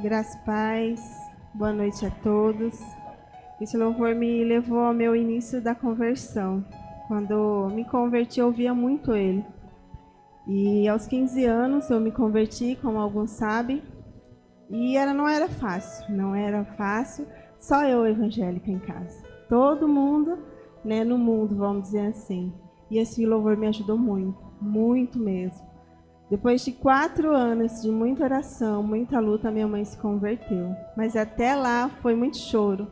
Graça e paz, boa noite a todos. Esse louvor me levou ao meu início da conversão. Quando me converti, eu ouvia muito ele. E aos 15 anos eu me converti, como alguns sabem, e não era fácil, só eu evangélica em casa. Todo mundo, no mundo, vamos dizer assim. E esse louvor me ajudou muito, muito mesmo. Depois de 4 anos de muita oração, muita luta, minha mãe se converteu. Mas até lá foi muito choro,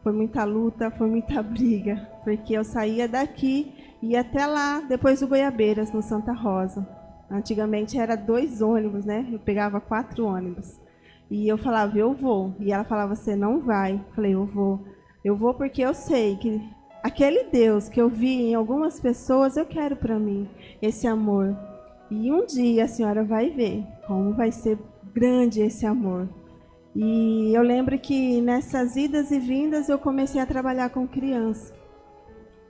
foi muita luta, foi muita briga. Porque eu saía daqui e ia até lá, depois do Goiabeiras, no Santa Rosa. Antigamente era 2 ônibus, né? Eu pegava 4 ônibus. E eu falava, eu vou. E ela falava, você não vai. Eu falei, eu vou. Eu vou porque eu sei que aquele Deus que eu vi em algumas pessoas, eu quero para mim, esse amor. E um dia a senhora vai ver como vai ser grande esse amor. E eu lembro que nessas idas e vindas eu comecei a trabalhar com criança.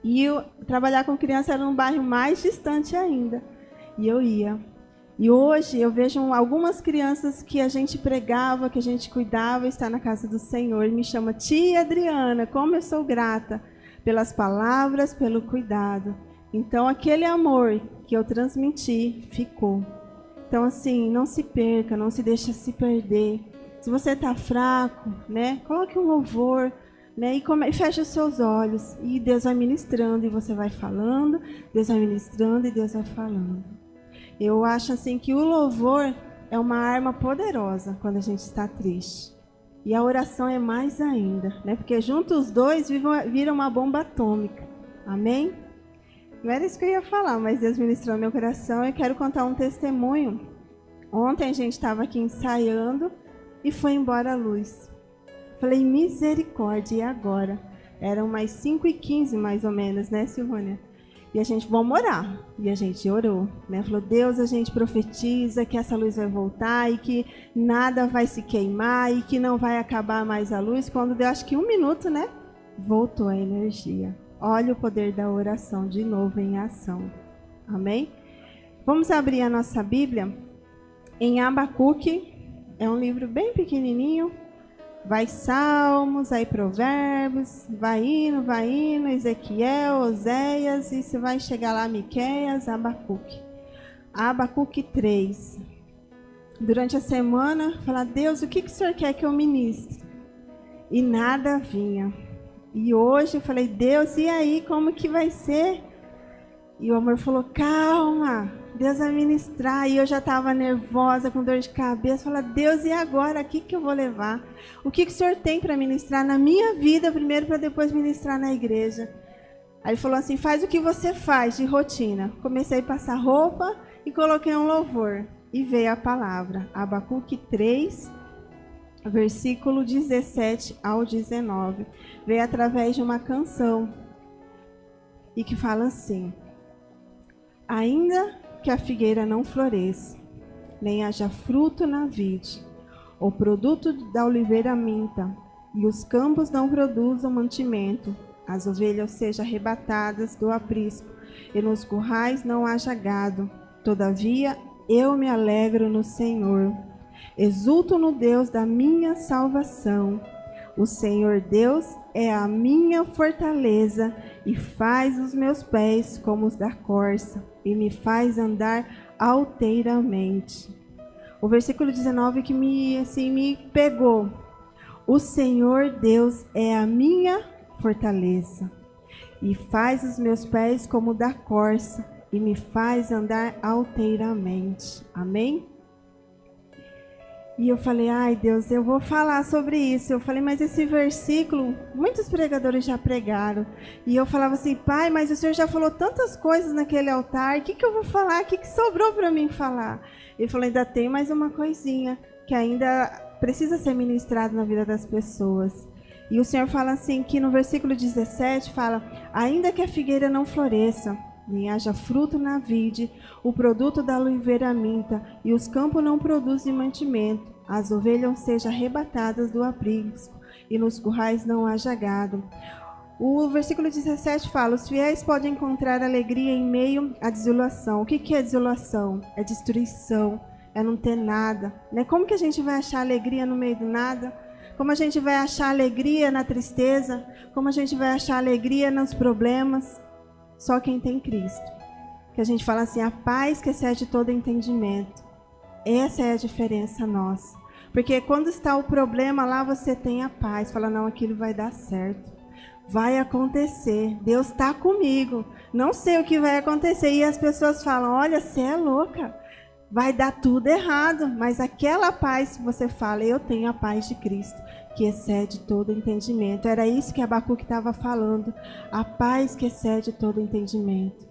E trabalhar com criança era num bairro mais distante ainda. E eu ia. E hoje eu vejo algumas crianças que a gente pregava, que a gente cuidava, está na casa do Senhor. E me chama tia Adriana, como eu sou grata pelas palavras, pelo cuidado. Então, aquele amor que eu transmiti ficou. Então, assim, não se perca, não se deixe se perder. Se você está fraco, coloque um louvor, e feche os seus olhos. E Deus vai ministrando, e você vai falando. Deus vai ministrando, e Deus vai falando. Eu acho, assim, que o louvor é uma arma poderosa quando a gente está triste. E a oração é mais ainda, Porque juntos os dois viram uma bomba atômica. Amém? Não era isso que eu ia falar, mas Deus ministrou meu coração. Eu quero contar um testemunho. Ontem a gente estava aqui ensaiando e foi embora a luz. Falei, misericórdia, e agora? Eram mais 5h15 mais ou menos, Silvânia? E a gente, vamos orar. E a gente orou, Falou, Deus, a gente profetiza que essa luz vai voltar e que nada vai se queimar e que não vai acabar mais a luz. Quando deu, acho que 1 minuto, voltou a energia. Olha o poder da oração de novo em ação. Amém? Vamos abrir a nossa Bíblia em Abacuque. É um livro bem pequenininho. Vai Salmos, aí Provérbios, vai indo, Ezequiel, Oséias, e você vai chegar lá, Miqueias, Abacuque. Abacuque 3. Durante a semana, falar, Deus, o que o Senhor quer que eu ministre? E nada vinha. E hoje eu falei, Deus, e aí, como que vai ser? E o amor falou, calma, Deus vai ministrar. E eu já estava nervosa, com dor de cabeça. Falei, Deus, e agora? O que eu vou levar? O que o Senhor tem para ministrar na minha vida primeiro, para depois ministrar na igreja? Aí ele falou assim, faz o que você faz de rotina. Comecei a passar roupa e coloquei um louvor. E veio a palavra, Abacuque 3, versículo 17 ao 19. Veio através de uma canção. E que fala assim, ainda que a figueira não floresça, nem haja fruto na vide, o produto da oliveira minta, e os campos não produzam mantimento, as ovelhas sejam arrebatadas do aprisco, e nos currais não haja gado. Todavia, eu me alegro no Senhor, exulto no Deus da minha salvação. O Senhor Deus é a minha fortaleza e faz os meus pés como os da corça e me faz andar alteiramente. O versículo 19 que me pegou. O Senhor Deus é a minha fortaleza e faz os meus pés como o da corça e me faz andar alteiramente. Amém? E eu falei, ai Deus, eu vou falar sobre isso. Eu falei, mas esse versículo, muitos pregadores já pregaram. E eu falava assim, pai, mas o Senhor já falou tantas coisas naquele altar. O que eu vou falar? O que sobrou para mim falar? Ele falou, ainda tem mais uma coisinha que ainda precisa ser ministrado na vida das pessoas. E o Senhor fala assim, que no versículo 17 fala, ainda que a figueira não floresça, nem haja fruto na vide, o produto da oliveira minta, e os campos não produzem mantimento, as ovelhas sejam arrebatadas do aprisco, e nos currais não haja gado. O versículo 17 fala, os fiéis podem encontrar alegria em meio à desolação. O que é desolação? É destruição, é não ter nada, né? Como que a gente vai achar alegria no meio do nada? Como a gente vai achar alegria na tristeza? Como a gente vai achar alegria nos problemas? Só quem tem Cristo. Que a gente fala assim, a paz que excede todo entendimento. Essa é a diferença nossa. Porque quando está o problema lá, você tem a paz. Fala, não, aquilo vai dar certo. Vai acontecer. Deus está comigo. Não sei o que vai acontecer. E as pessoas falam, olha, você é louca. Vai dar tudo errado. Mas aquela paz que você fala, eu tenho a paz de Cristo, que excede todo entendimento. Era isso que Abacuque estava falando. A paz que excede todo entendimento.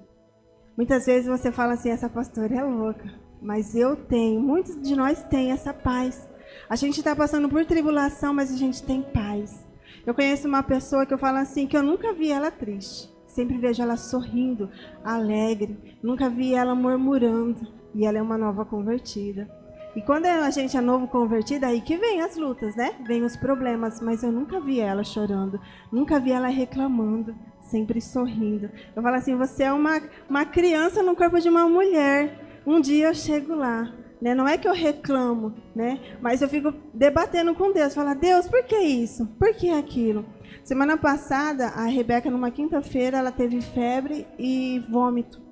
Muitas vezes você fala assim, essa pastora é louca. Mas eu tenho, muitos de nós têm essa paz. A gente está passando por tribulação, mas a gente tem paz. Eu conheço uma pessoa que eu falo assim, que eu nunca vi ela triste. Sempre vejo ela sorrindo, alegre. Nunca vi ela murmurando. E ela é uma nova convertida. E quando a gente é novo convertido, aí que vem as lutas, né? Vem os problemas. Mas eu nunca vi ela chorando. Nunca vi ela reclamando. Sempre sorrindo. Eu falo assim, você é uma criança no corpo de uma mulher. Um dia eu chego lá. Né? Não é que eu reclamo, né? Mas eu fico debatendo com Deus. Falo, Deus, por que isso? Por que aquilo? Semana passada, a Rebeca, numa quinta-feira, ela teve febre e vômito.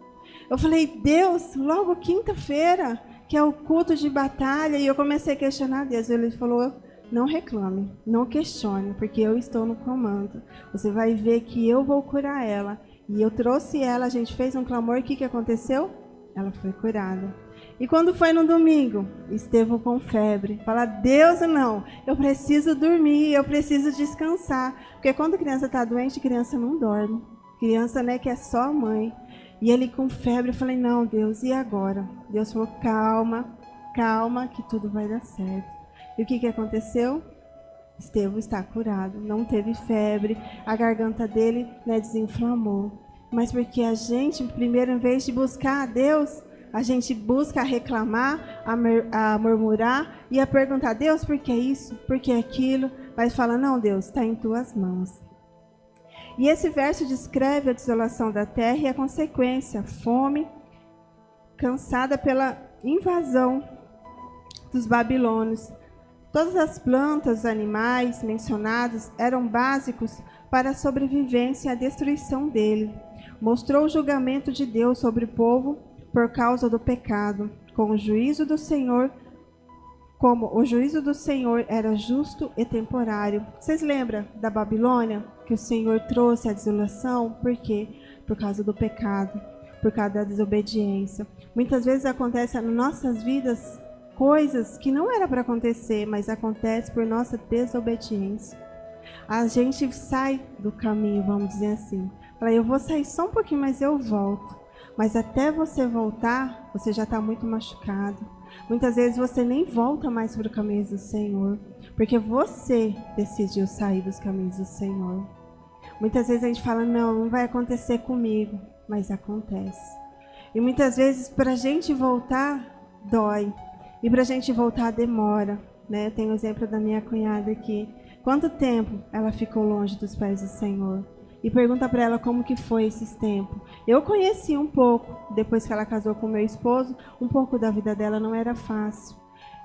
Eu falei, Deus, logo quinta-feira, que é o culto de batalha, e eu comecei a questionar Deus. Ele falou, não reclame, não questione, porque eu estou no comando. Você vai ver que eu vou curar ela. E eu trouxe ela, a gente fez um clamor, o que aconteceu? Ela foi curada. E quando foi no domingo, Estevão com febre. Fala, Deus, não, eu preciso dormir, eu preciso descansar. Porque quando a criança está doente, a criança não dorme. Criança, né, que é só a mãe. E ele com febre, eu falei, não, Deus, e agora? Deus falou, calma, calma, que tudo vai dar certo. E o que aconteceu? Estevão está curado, não teve febre, a garganta dele, né, desinflamou. Mas porque a gente, primeiro, em vez de buscar a Deus, a gente busca reclamar, a murmurar e a perguntar, Deus, por que isso? Por que aquilo? Mas fala, não, Deus, está em tuas mãos. E esse verso descreve a desolação da terra e a consequência, fome, cansada pela invasão dos babilônios. Todas as plantas, os animais mencionados eram básicos para a sobrevivência e a destruição dele. Mostrou o julgamento de Deus sobre o povo por causa do pecado, com o juízo do Senhor, como o juízo do Senhor era justo e temporário. Vocês lembram da Babilônia? Que o Senhor trouxe a desolação? Por quê? Por causa do pecado, por causa da desobediência. Muitas vezes acontece nas nossas vidas coisas que não era para acontecer, mas acontece por nossa desobediência. A gente sai do caminho, vamos dizer assim. Fala, eu vou sair só um pouquinho, mas eu volto. Mas até você voltar, você já está muito machucado. Muitas vezes você nem volta mais para o caminho do Senhor, porque você decidiu sair dos caminhos do Senhor. Muitas vezes a gente fala, não vai acontecer comigo, mas acontece. E muitas vezes para a gente voltar, dói. E para a gente voltar, demora. Né? Eu tenho o exemplo da minha cunhada aqui. Quanto tempo ela ficou longe dos pés do Senhor? E pergunta para ela como que foi esses tempos. Eu conheci um pouco, depois que ela casou com meu esposo, um pouco da vida dela não era fácil.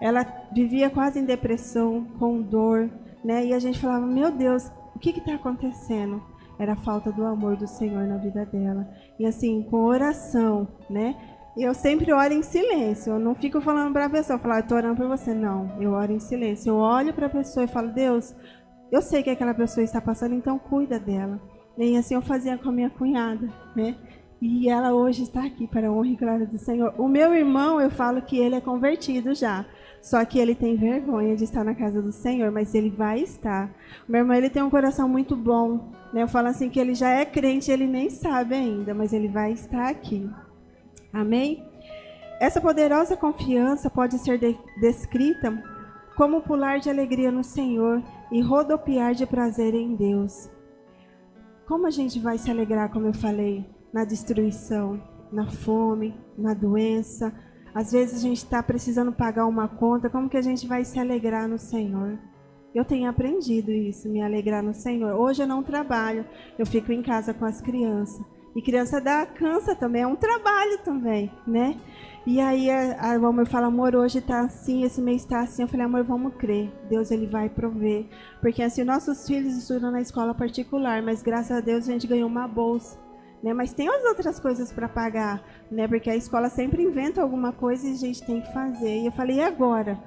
Ela vivia quase em depressão, com dor, né? E a gente falava, meu Deus, o que está acontecendo? Era a falta do amor do Senhor na vida dela. E assim, com oração, né? Eu sempre oro em silêncio, eu não fico falando para a pessoa, falar, eu estou orando por você. Não, eu oro em silêncio. Eu olho para a pessoa e falo, Deus, eu sei que aquela pessoa está passando, então cuida dela. E assim eu fazia com a minha cunhada, né? E ela hoje está aqui para a honra e glória do Senhor. O meu irmão, eu falo que ele é convertido já. Só que ele tem vergonha de estar na casa do Senhor, mas ele vai estar. O meu irmão, ele tem um coração muito bom, né? Eu falo assim que ele já é crente, ele nem sabe ainda, mas ele vai estar aqui. Amém? Essa poderosa confiança pode ser descrita como pular de alegria no Senhor e rodopiar de prazer em Deus. Como a gente vai se alegrar, como eu falei, na destruição, na fome, na doença? Às vezes a gente está precisando pagar uma conta, como que a gente vai se alegrar no Senhor? Eu tenho aprendido isso, me alegrar no Senhor. Hoje eu não trabalho, eu fico em casa com as crianças. E criança cansa também, é um trabalho também, né? E aí o amor fala, amor, hoje tá assim, esse mês tá assim. Eu falei, amor, vamos crer, Deus ele vai prover. Porque assim, nossos filhos estudam na escola particular, mas graças a Deus a gente ganhou uma bolsa, né? Mas tem as outras coisas para pagar, né? Porque a escola sempre inventa alguma coisa e a gente tem que fazer. E eu falei, e agora?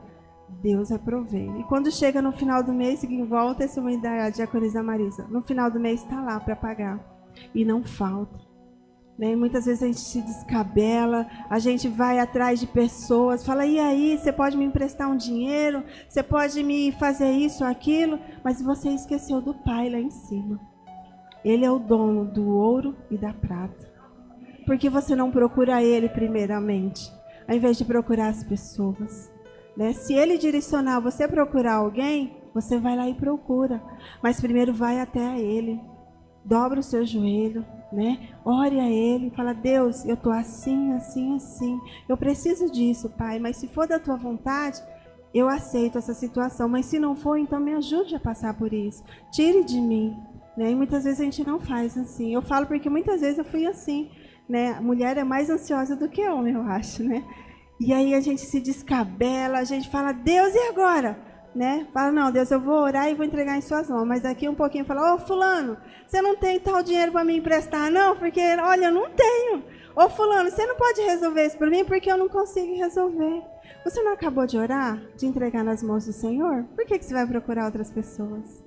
Deus vai prover. E quando chega no final do mês, que volta essa mãe da diaconisa Marisa, no final do mês está lá para pagar. E não falta. Né? Muitas vezes a gente se descabela, a gente vai atrás de pessoas, fala, e aí, você pode me emprestar um dinheiro? Você pode me fazer isso ou aquilo? Mas você esqueceu do Pai lá em cima. Ele é o dono do ouro e da prata. Por que você não procura Ele primeiramente, ao invés de procurar as pessoas? Né? Se Ele direcionar você a procurar alguém, você vai lá e procura. Mas primeiro vai até a Ele. Dobra o seu joelho, né? Ore a Ele, fala, Deus, eu estou assim, assim, assim. Eu preciso disso, Pai, mas se for da Tua vontade, eu aceito essa situação. Mas se não for, então me ajude a passar por isso. Tire de mim. Né? E muitas vezes a gente não faz assim. Eu falo porque muitas vezes eu fui assim. Né? A mulher é mais ansiosa do que homem, eu acho, né? E aí a gente se descabela, a gente fala, Deus, e agora? Né? Fala, não, Deus, eu vou orar e vou entregar em suas mãos. Mas aqui um pouquinho fala, ô fulano, você não tem tal dinheiro para me emprestar, não? Porque, olha, eu não tenho. Ô fulano, você não pode resolver isso para mim porque eu não consigo resolver. Você não acabou de orar? De entregar nas mãos do Senhor? Por que você vai procurar outras pessoas?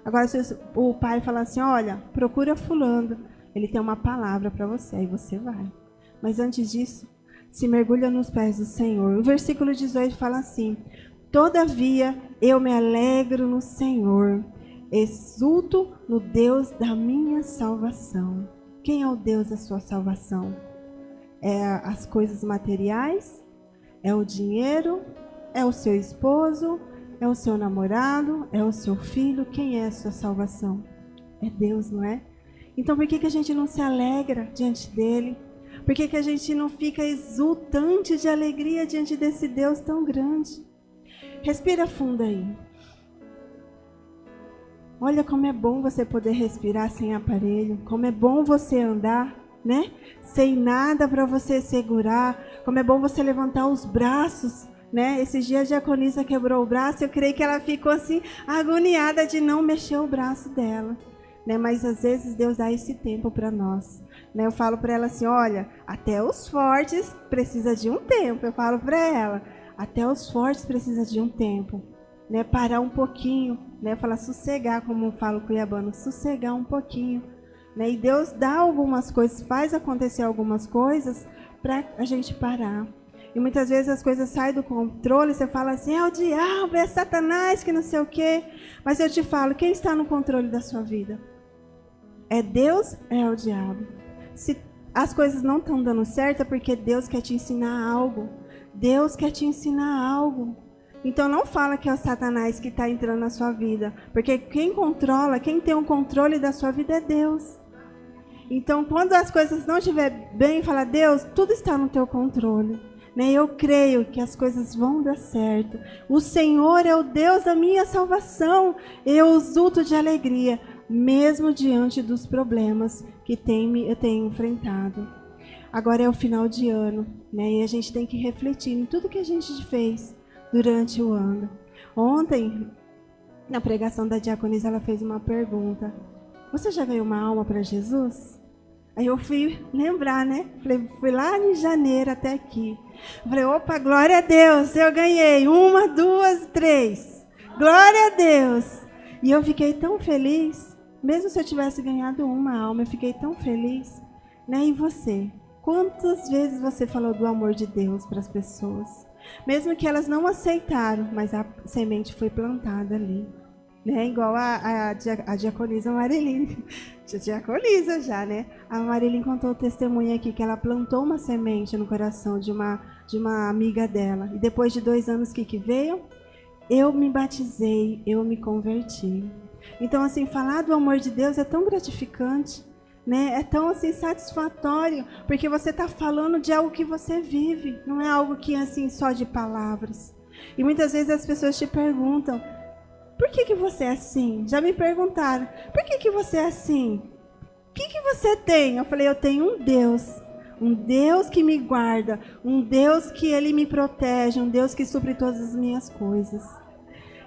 Agora, se o pai falar assim, olha, procura fulano, ele tem uma palavra para você, aí você vai. Mas antes disso, se mergulha nos pés do Senhor. O versículo 18 fala assim, todavia, eu me alegro no Senhor, exulto no Deus da minha salvação. Quem é o Deus da sua salvação? É as coisas materiais? É o dinheiro? É o seu esposo? É o seu namorado? É o seu filho? Quem é a sua salvação? É Deus, não é? Então por que a gente não se alegra diante dele? Por que a gente não fica exultante de alegria diante desse Deus tão grande? Respira fundo aí. Olha como é bom você poder respirar sem aparelho. Como é bom você andar, né? Sem nada para você segurar. Como é bom você levantar os braços, né? Esses dias a diaconisa quebrou o braço. Eu creio que ela ficou assim, agoniada de não mexer o braço dela. Né? Mas às vezes Deus dá esse tempo para nós. Né? Eu falo para ela assim, olha, até os fortes precisam de um tempo. Eu falo para ela. Até os fortes precisam de um tempo, né? Parar um pouquinho, né? Falar sossegar, como fala o cuiabano, sossegar um pouquinho, né? E Deus dá algumas coisas, faz acontecer algumas coisas para a gente parar. E muitas vezes as coisas saem do controle, você fala assim, é o diabo, é Satanás, que não sei o quê. Mas eu te falo, quem está no controle da sua vida? É Deus, é o diabo. Se as coisas não estão dando certo, é porque Deus quer te ensinar algo. Deus quer te ensinar algo. Então não fala que é o Satanás que está entrando na sua vida. Porque quem controla, quem tem o controle da sua vida é Deus. Então quando as coisas não estiverem bem, fala, Deus, tudo está no teu controle. Né? Eu creio que as coisas vão dar certo. O Senhor é o Deus da minha salvação. Eu exulto de alegria, mesmo diante dos problemas que eu tenho enfrentado. Agora é o final de ano, né? E a gente tem que refletir em tudo que a gente fez durante o ano. Ontem, na pregação da diaconisa, ela fez uma pergunta. Você já ganhou uma alma para Jesus? Aí eu fui lembrar, né? Fui lá em janeiro até aqui. Falei, opa, glória a Deus, eu ganhei 1, 2, 3. Glória a Deus. E eu fiquei tão feliz. Mesmo se eu tivesse ganhado uma alma, eu fiquei tão feliz. Né? E você? Quantas vezes você falou do amor de Deus para as pessoas? Mesmo que elas não aceitaram, mas a semente foi plantada ali. Né? Igual a diaconisa Marilyn. Diaconisa já, né? A Marilyn contou o testemunho aqui que ela plantou uma semente no coração de uma amiga dela. E depois de 2 anos, o que veio? Eu me batizei, eu me converti. Então, assim, falar do amor de Deus é tão gratificante. Né? É tão assim satisfatório, porque você está falando de algo que você vive, não é algo que assim só de palavras. E muitas vezes as pessoas te perguntam, por que você é assim? Já me perguntaram, por que você é assim? que você tem? Eu falei, eu tenho um Deus que me guarda, um Deus que Ele me protege, um Deus que supre todas as minhas coisas.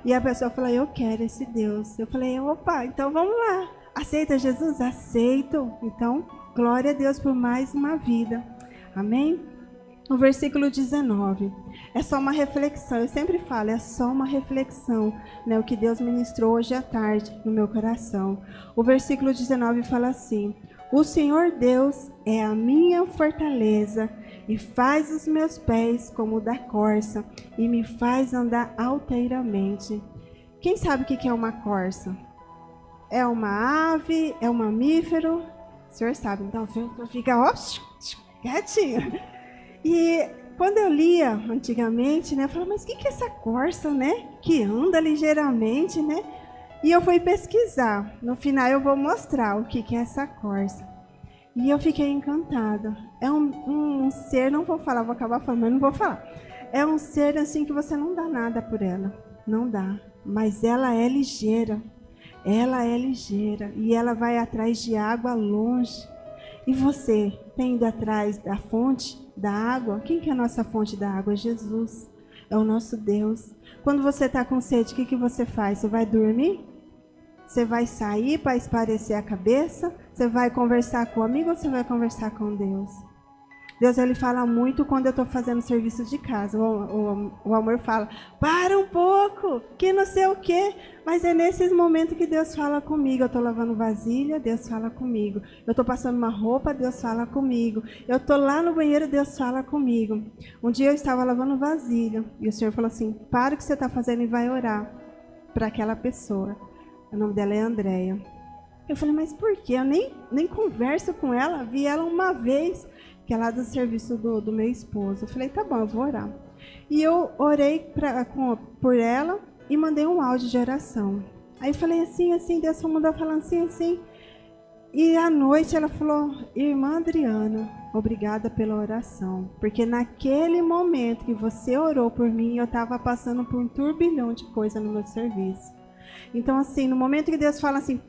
E a pessoa falou, eu quero esse Deus. Eu falei, opa, então vamos lá. Aceita Jesus? Aceito. Então, glória a Deus por mais uma vida. Amém? No versículo 19, é só uma reflexão, eu sempre falo, é só uma reflexão, né, o que Deus ministrou hoje à tarde no meu coração. O versículo 19 fala assim, o Senhor Deus é a minha fortaleza e faz os meus pés como o da corça e me faz andar alteiramente. Quem sabe o que é uma corça? É uma ave, é um mamífero? O senhor sabe, então fica ó, quietinho. E quando eu lia antigamente, né, eu falava, mas o que é essa corça, né? Que anda ligeiramente, né? E eu fui pesquisar. No final eu vou mostrar o que é essa corça. E eu fiquei encantada. É um ser, não vou falar, vou acabar falando, mas não vou falar. É um ser assim que você não dá nada por ela. Não dá. Mas ela é ligeira. Ela é ligeira. E ela vai atrás de água longe. E você tem ido atrás da fonte da água? Quem que é a nossa fonte da água? É Jesus. É o nosso Deus. Quando você está com sede, o que você faz? Você vai dormir? Você vai sair para esparecer a cabeça? Você vai conversar com o amigo ou você vai conversar com Deus? Deus, Ele fala muito quando eu estou fazendo serviço de casa. O amor fala, para um pouco, que não sei o quê. Mas é nesses momentos que Deus fala comigo. Eu estou lavando vasilha, Deus fala comigo. Eu estou passando uma roupa, Deus fala comigo. Eu estou lá no banheiro, Deus fala comigo. Um dia eu estava lavando vasilha e o Senhor falou assim, para o que você está fazendo e vai orar para aquela pessoa. O nome dela é Andréia. Eu falei, mas por quê? Eu nem converso com ela. Vi ela uma vez, que é lá do serviço do meu esposo. Eu falei, tá bom, eu vou orar. E eu orei por ela e mandei um áudio de oração. Aí falei assim, Deus mandou falando assim. E à noite ela falou, irmã Adriana, obrigada pela oração. Porque naquele momento que você orou por mim, eu estava passando por um turbilhão de coisa no meu serviço. Então, assim, no momento que Deus fala assim,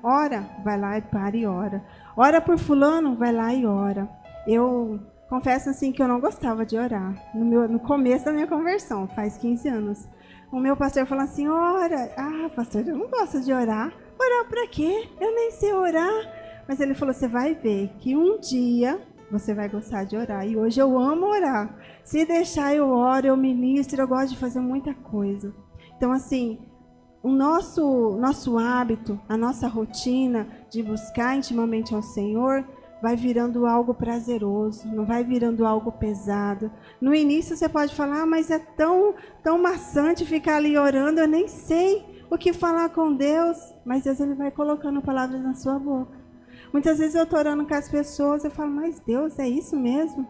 ora, vai lá e para e ora. Ora por fulano, vai lá e ora. Eu confesso, assim, que eu não gostava de orar. No começo da minha conversão, faz 15 anos. O meu pastor falou assim, ora. Ah, pastor, eu não gosto de orar. Orar pra quê? Eu nem sei orar. Mas ele falou, você vai ver que um dia você vai gostar de orar. E hoje eu amo orar. Se deixar, eu oro, eu ministro, eu gosto de fazer muita coisa. Então, assim, o nosso hábito, a nossa rotina de buscar intimamente ao Senhor vai virando algo prazeroso, não vai virando algo pesado. No início você pode falar, mas é tão maçante ficar ali orando, eu nem sei o que falar com Deus. Mas Deus, Ele vai colocando palavras na sua boca. Muitas vezes eu estou orando com as pessoas, eu falo, mas Deus, é isso mesmo?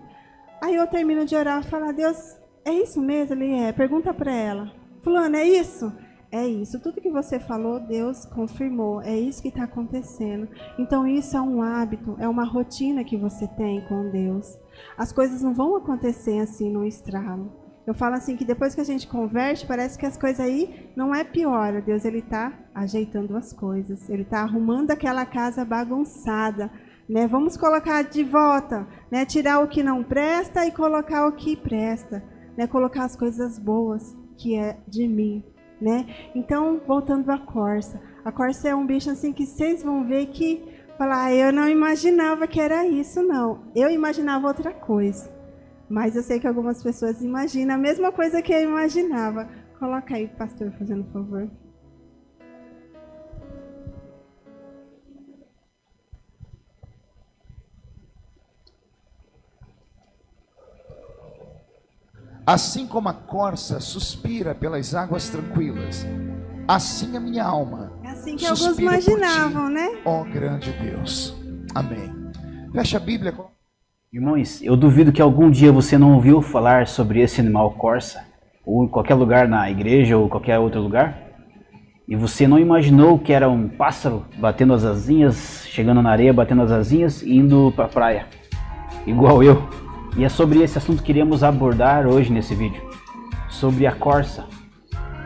Aí eu termino de orar e falo, Deus, é isso mesmo? Ele é. Pergunta para ela, fulano, é isso? É isso, tudo que você falou, Deus confirmou, é isso que está acontecendo. Então isso é um hábito, é uma rotina que você tem com Deus. As coisas não vão acontecer assim no estralo. Eu falo assim que depois que a gente converte, parece que as coisas aí não é pior. Deus, Ele está ajeitando as coisas, Ele está arrumando aquela casa bagunçada. Né? Vamos colocar de volta, né? Tirar o que não presta e colocar o que presta. Né? Colocar as coisas boas, que é de mim. Né? Então, voltando à corça. A corça é um bicho assim que vocês vão ver que falar, eu não imaginava que era isso, não. Eu imaginava outra coisa. Mas eu sei que algumas pessoas imaginam a mesma coisa que eu imaginava. Coloca aí, pastor, fazendo favor. Assim como a corça suspira pelas águas tranquilas, assim a minha alma é assim que alguns imaginavam, né? Ó grande Deus. Amém. Fecha a Bíblia. Irmãos, eu duvido que algum dia você não ouviu falar sobre esse animal corça, ou em qualquer lugar na igreja ou qualquer outro lugar, e você não imaginou que era um pássaro batendo as asinhas, chegando na areia, batendo as asinhas e indo para a praia, igual eu. E é sobre esse assunto que queríamos abordar hoje nesse vídeo, sobre a corça,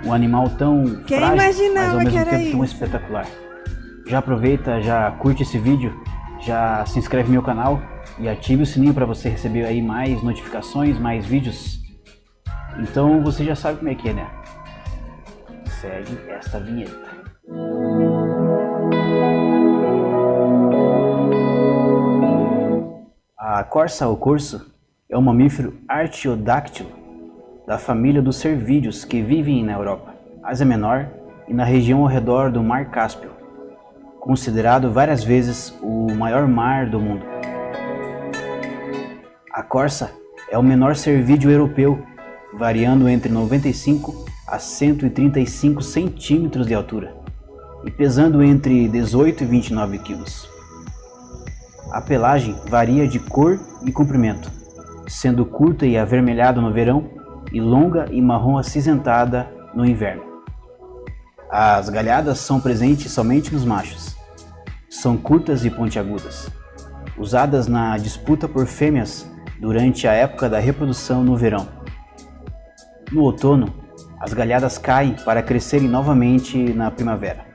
um animal tão frágil, mas ao mesmo tempo tão espetacular. Já aproveita, já curte esse vídeo já se inscreve no meu canal e ative o sininho para você receber aí mais notificações, mais vídeos. Então você já sabe como é que é, né? Segue esta vinheta. A corça ou corso é um mamífero artiodáctilo da família dos cervídeos que vivem na Europa, Ásia Menor e na região ao redor do Mar Cáspio, considerado várias vezes o maior mar do mundo. A corça é o menor cervídeo europeu, variando entre 95 a 135 centímetros de altura e pesando entre 18 e 29 quilos. A pelagem varia de cor e comprimento, sendo curta e avermelhada no verão e longa e marrom acinzentada no inverno. As galhadas são presentes somente nos machos. São curtas e pontiagudas, usadas na disputa por fêmeas durante a época da reprodução no verão. No outono, as galhadas caem para crescerem novamente na primavera.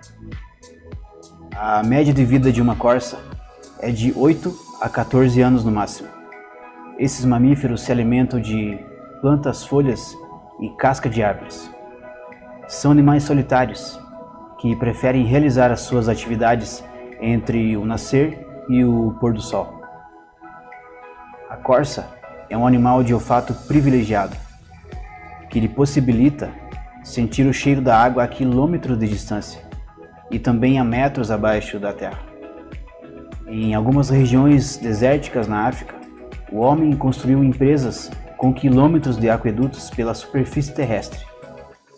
A média de vida de uma corça é de 8 a 14 anos no máximo. Esses mamíferos se alimentam de plantas, folhas e casca de árvores. São animais solitários que preferem realizar as suas atividades entre o nascer e o pôr do sol. A corça é um animal de olfato privilegiado, que lhe possibilita sentir o cheiro da água a quilômetros de distância e também a metros abaixo da terra. Em algumas regiões desérticas na África, o homem construiu empresas com quilômetros de aquedutos pela superfície terrestre,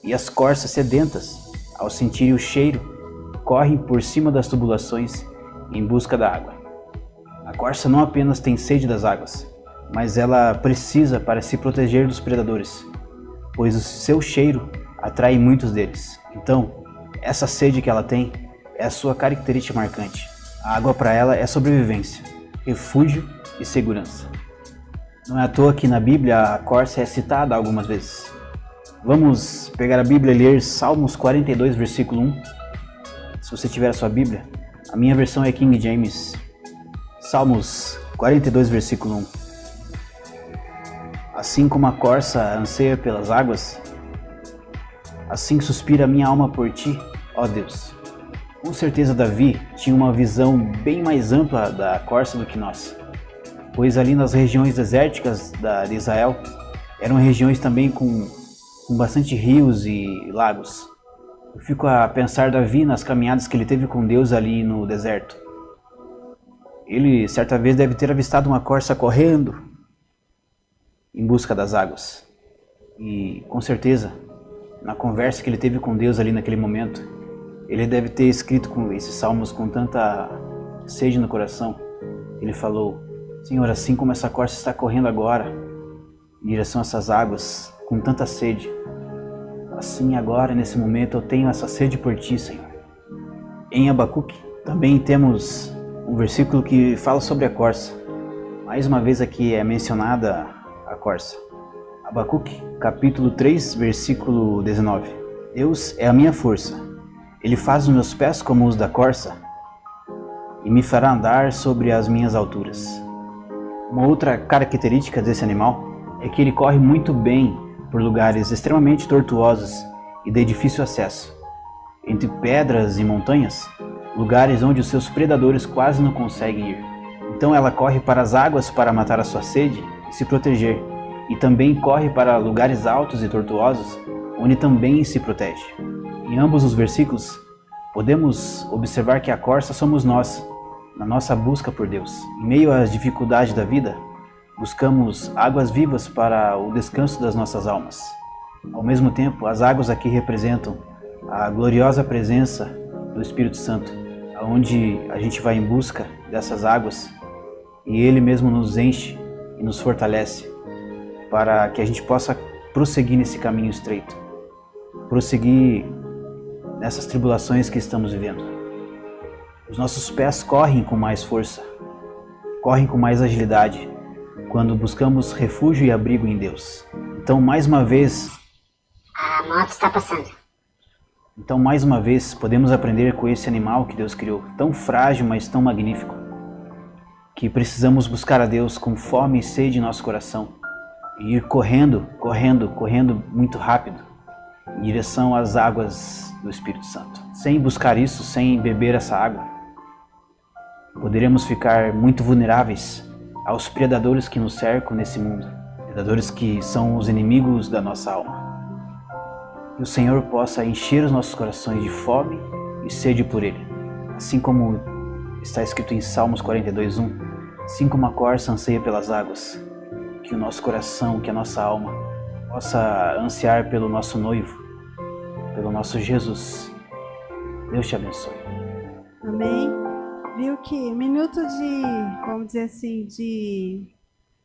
e as corças sedentas, ao sentirem o cheiro, correm por cima das tubulações em busca da água. A corça não apenas tem sede das águas, mas ela precisa para se proteger dos predadores, pois o seu cheiro atrai muitos deles. Então, essa sede que ela tem é a sua característica marcante. A água para ela é sobrevivência, refúgio e segurança. Não é à toa que na Bíblia a corça é citada algumas vezes. Vamos pegar a Bíblia e ler Salmos 42, versículo 1. Se você tiver a sua Bíblia, a minha versão é King James. Salmos 42, versículo 1. Assim como a corça anseia pelas águas, assim suspira a minha alma por ti, ó Deus. Com certeza Davi tinha uma visão bem mais ampla da corça do que nós, pois ali nas regiões desérticas de Israel, eram regiões também com bastante rios e lagos. Eu fico a pensar Davi nas caminhadas que ele teve com Deus ali no deserto. Ele certa vez deve ter avistado uma corça correndo em busca das águas. E com certeza, na conversa que ele teve com Deus ali naquele momento, ele deve ter escrito com esses salmos com tanta sede no coração. Ele falou: Senhor, assim como essa corça está correndo agora em direção a essas águas com tanta sede, assim agora, nesse momento, eu tenho essa sede por ti, Senhor. Em Abacuque também temos um versículo que fala sobre a corça. Mais uma vez aqui é mencionada a corça. Abacuque, capítulo 3, versículo 19. Deus é a minha força. Ele faz os meus pés como os da corça e me fará andar sobre as minhas alturas. Uma outra característica desse animal é que ele corre muito bem por lugares extremamente tortuosos e de difícil acesso, entre pedras e montanhas, lugares onde os seus predadores quase não conseguem ir. Então ela corre para as águas para matar a sua sede e se proteger, e também corre para lugares altos e tortuosos, onde também se protege. Em ambos os versículos, podemos observar que a corça somos nós, na nossa busca por Deus. Em meio às dificuldades da vida, buscamos águas vivas para o descanso das nossas almas. Ao mesmo tempo, as águas aqui representam a gloriosa presença do Espírito Santo, onde a gente vai em busca dessas águas e Ele mesmo nos enche e nos fortalece para que a gente possa prosseguir nesse caminho estreito, prosseguir nessas tribulações que estamos vivendo. Os nossos pés correm com mais força, correm com mais agilidade, quando buscamos refúgio e abrigo em Deus. Então, mais uma vez, a moto está passando. Então, mais uma vez, podemos aprender com esse animal que Deus criou, tão frágil, mas tão magnífico. que precisamos buscar a Deus com fome e sede em nosso coração e ir correndo muito rápido em direção às águas do Espírito Santo. Sem buscar isso, sem beber essa água, poderemos ficar muito vulneráveis aos predadores que nos cercam nesse mundo, predadores que são os inimigos da nossa alma. Que o Senhor possa encher os nossos corações de fome e sede por Ele, assim como está escrito em Salmos 42:1, assim como a corça anseia pelas águas, que o nosso coração, que a nossa alma possa ansiar pelo nosso noivo, pelo nosso Jesus. Deus te abençoe. Amém. Viu que minuto de, vamos dizer assim, de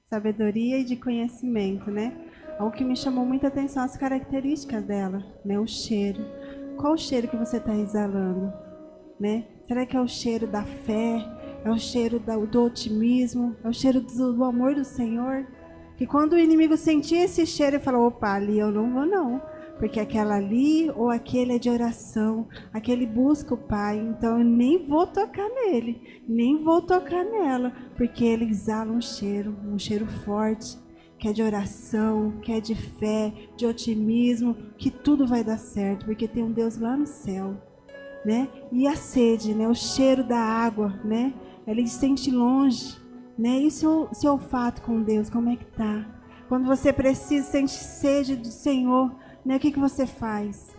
sabedoria e de conhecimento, né? Algo que me chamou muita atenção, as características dela, né? O cheiro. Qual o cheiro que você está exalando, né? Será que é o cheiro da fé? É o cheiro do otimismo? É o cheiro do amor do Senhor? Que quando o inimigo sentia esse cheiro, ele falou, opa, ali eu não vou não. Porque aquela ali ou aquele é de oração, aquele busca o Pai, então eu nem vou tocar nele, nem vou tocar nela, porque ele exala um cheiro forte, que é de oração, que é de fé, de otimismo, que tudo vai dar certo, porque tem um Deus lá no céu, né? E a sede, né? O cheiro da água, né? Ele sente longe, né? E o seu olfato com Deus, como é que tá? Quando você precisa, sente sede do Senhor, né? O que você faz?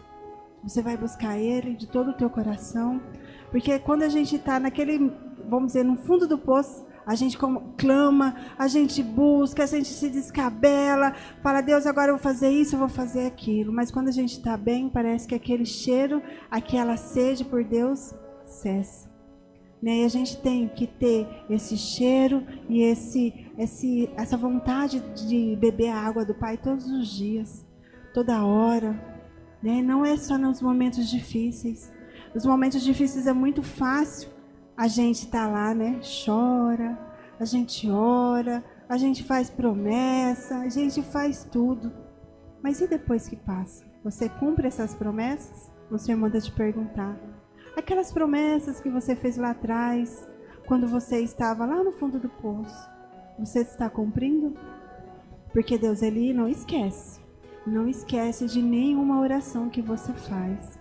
Você vai buscar Ele de todo o teu coração, porque quando a gente está naquele, vamos dizer, no fundo do poço, a gente clama, a gente busca, a gente se descabela, fala, Deus, agora eu vou fazer isso, eu vou fazer aquilo. Mas quando a gente está bem, parece que aquele cheiro, aquela sede por Deus cessa. Né? E a gente tem que ter esse cheiro e essa vontade de beber a água do Pai todos os dias, toda hora. Né? Não é só nos momentos difíceis. Nos momentos difíceis é muito fácil. A gente tá lá, né? Chora, a gente ora, a gente faz promessa, a gente faz tudo. Mas e depois que passa? Você cumpre essas promessas? O Senhor manda te perguntar. Aquelas promessas que você fez lá atrás, quando você estava lá no fundo do poço, você está cumprindo? Porque Deus, Ele não esquece. Não esquece de nenhuma oração que você faz.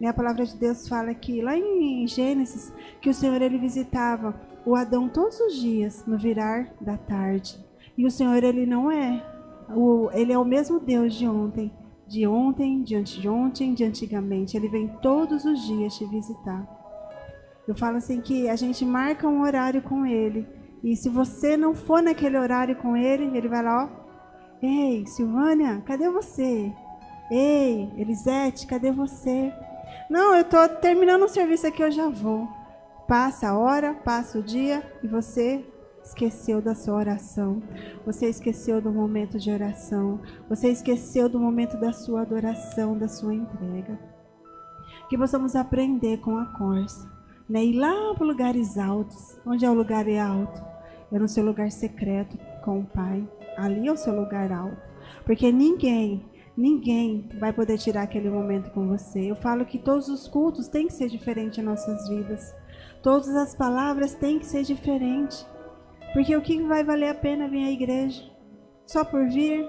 A palavra de Deus fala que lá em Gênesis, que o Senhor ele visitava o Adão todos os dias no virar da tarde. E o Senhor ele não é, ele é o mesmo Deus de ontem, de anteontem, de antigamente. Ele vem todos os dias te visitar. Eu falo assim que a gente marca um horário com Ele. E se você não for naquele horário com Ele, Ele vai lá, ó. Ei, Silvânia, cadê você? Ei, Elisete, cadê você? Não, eu estou terminando o serviço aqui, eu já vou. Passa a hora, passa o dia e você esqueceu da sua oração. Você esqueceu do momento de oração. Você esqueceu do momento da sua adoração, da sua entrega. Que possamos aprender com a corça, né? Ir lá para lugares altos. Onde é o lugar alto? É no seu lugar secreto com o Pai. Ali é o seu lugar alto. Porque ninguém vai poder tirar aquele momento com você. Eu falo que todos os cultos têm que ser diferentes em nossas vidas. Todas as palavras têm que ser diferentes. Porque o que vai valer a pena vir à igreja? Só por vir?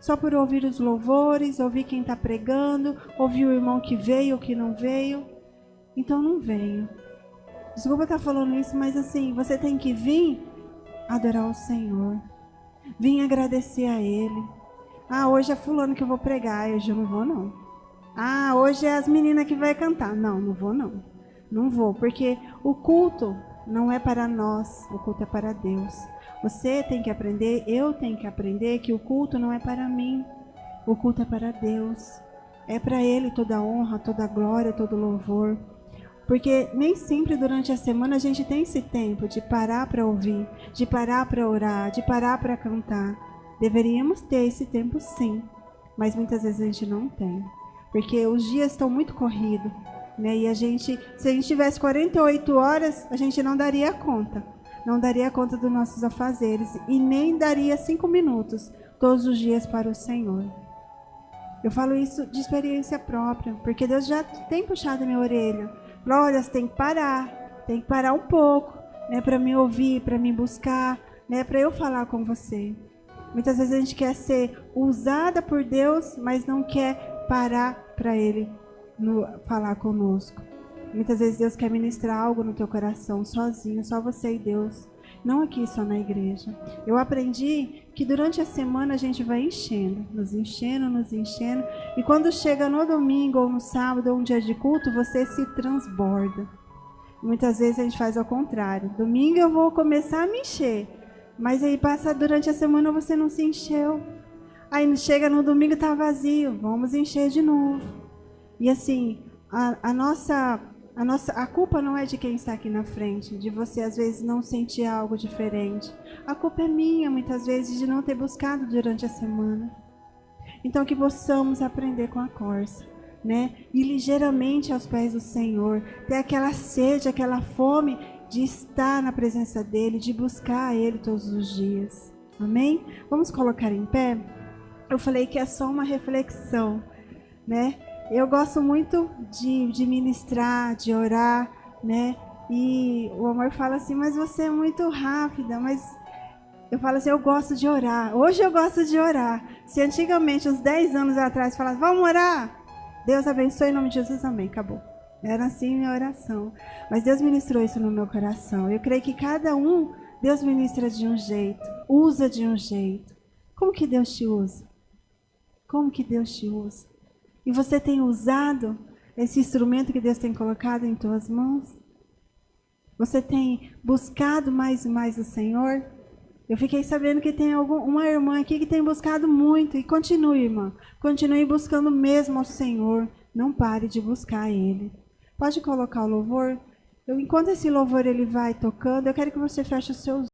Só por ouvir os louvores, ouvir quem está pregando, ouvir o irmão que veio ou que não veio? Então não venho. Desculpa estar falando isso, mas assim, você tem que vir adorar o Senhor. Vir agradecer a Ele. Ah, hoje é fulano que eu vou pregar, hoje eu não vou não. Ah, hoje é as meninas que vai cantar. Não, não vou não. Não vou, porque o culto não é para nós, o culto é para Deus. Você tem que aprender, eu tenho que aprender que o culto não é para mim. O culto é para Deus. É para Ele toda a honra, toda a glória, todo o louvor. Porque nem sempre durante a semana a gente tem esse tempo de parar para ouvir, de parar para orar, de parar para cantar. Deveríamos ter esse tempo sim, mas muitas vezes a gente não tem. Porque os dias estão muito corridos, né? E se a gente tivesse 48 horas, a gente não daria conta. Não daria conta dos nossos afazeres e nem daria 5 minutos todos os dias para o Senhor. Eu falo isso de experiência própria, porque Deus já tem puxado a minha orelha. Olha, você tem que parar um pouco, né, para me ouvir, para me buscar, né, para eu falar com você. Muitas vezes a gente quer ser usada por Deus, mas não quer parar para Ele falar conosco. Muitas vezes Deus quer ministrar algo no teu coração, sozinho, só você e Deus. Não aqui só na igreja. Eu aprendi que durante a semana a gente vai enchendo. E quando chega no domingo ou no sábado ou um dia de culto, você se transborda. Muitas vezes a gente faz ao contrário. Domingo eu vou começar a me encher. Mas aí passa durante a semana você não se encheu. Aí chega no domingo e está vazio. Vamos encher de novo. E assim, a culpa não é de quem está aqui na frente, de você às vezes não sentir algo diferente. A culpa é minha, muitas vezes, de não ter buscado durante a semana. Então que possamos aprender com a Corsa, né? Ir ligeiramente aos pés do Senhor, ter aquela sede, aquela fome de estar na presença dEle, de buscar Ele todos os dias. Amém? Vamos colocar em pé? Eu falei que é só uma reflexão, né? Eu gosto muito de ministrar, de orar, né? E o amor fala assim, mas você é muito rápida, mas eu falo assim, eu gosto de orar. Hoje eu gosto de orar. Se antigamente, uns 10 anos atrás, falava, vamos orar? Deus abençoe em nome de Jesus, amém, acabou. Era assim minha oração. Mas Deus ministrou isso no meu coração. Eu creio que cada um, Deus ministra de um jeito, usa de um jeito. Como que Deus te usa? Como que Deus te usa? E você tem usado esse instrumento que Deus tem colocado em tuas mãos? Você tem buscado mais e mais o Senhor? Eu fiquei sabendo que tem uma irmã aqui que tem buscado muito. E continue, irmã. Continue buscando mesmo ao Senhor. Não pare de buscar Ele. Pode colocar o louvor? Enquanto esse louvor ele vai tocando, eu quero que você feche os seus